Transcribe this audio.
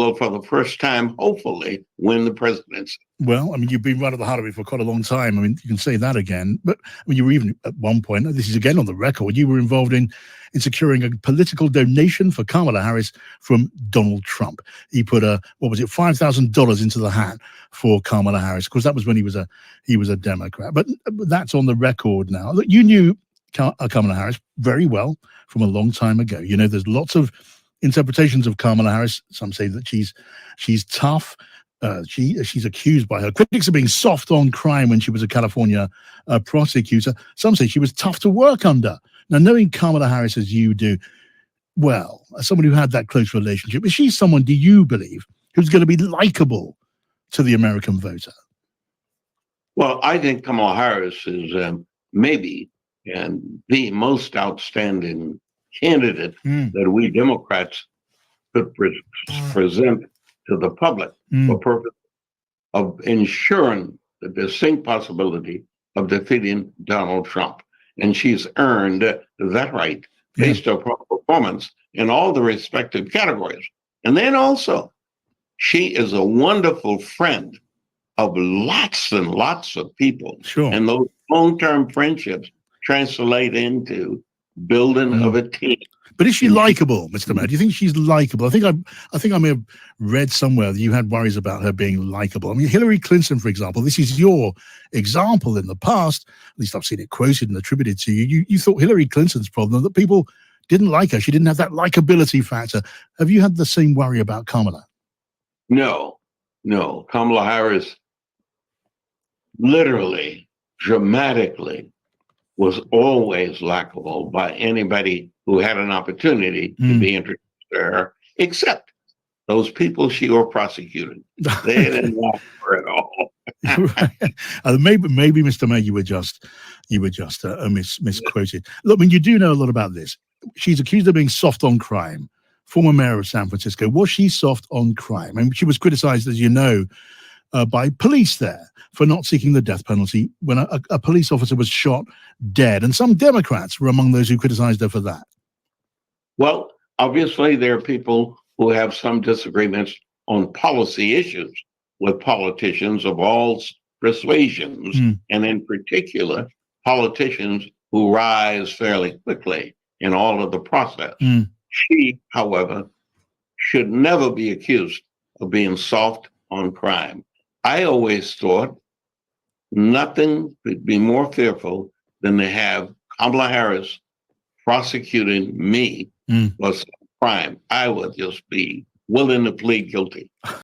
will, for the first time, hopefully, win the presidency. Well, I mean, you've been right at the heart of it for quite a long time. I mean, you can say that again. But I mean, you were even at one point, this is again on the record, you were involved in securing a political donation for Kamala Harris from Donald Trump. He put $5,000 into the hat for Kamala Harris. Of course, that was when he was a Democrat. But that's on the record now. Look, you knew Kamala Harris very well from a long time ago. You know, there's lots of interpretations of Kamala Harris. Some say that she's tough. She's accused by her critics of being soft on crime when she was a California prosecutor. Some say she was tough to work under. Now, knowing Kamala Harris as you do, well, as someone who had that close relationship, is she someone, do you believe, who's going to be likable to the American voter? Well, I think Kamala Harris is maybe the most outstanding candidate that we Democrats could present to the public for purpose of ensuring the distinct possibility of defeating Donald Trump. And she's earned that right based upon performance in all the respective categories. And then also, she is a wonderful friend of lots and lots of people. Sure. And those long-term friendships translate into building of a team. But is she likable, Mr. Mayor? Do you think she's likable? I think I may have read somewhere that you had worries about her being likable. I mean, Hillary Clinton, for example, this is your example in the past. At least I've seen it quoted and attributed to you. You thought Hillary Clinton's problem that people didn't like her. She didn't have that likability factor. Have you had the same worry about Kamala? No. Kamala Harris literally, dramatically was always likable by anybody who had an opportunity to be introduced to her, except those people she were prosecuting. They didn't like her at all. Maybe, Mr. Mayor, you were just misquoted. Look, I mean, you do know a lot about this. She's accused of being soft on crime. Former mayor of San Francisco. Was she soft on crime? I mean, she was criticized, as you know, by police there for not seeking the death penalty when a police officer was shot dead. And some Democrats were among those who criticized her for that. Well, obviously, there are people who have some disagreements on policy issues with politicians of all persuasions, and in particular, politicians who rise fairly quickly in all of the process. She, however, should never be accused of being soft on crime. I always thought nothing could be more fearful than to have Kamala Harris prosecuting me for some crime. I would just be willing to plead guilty.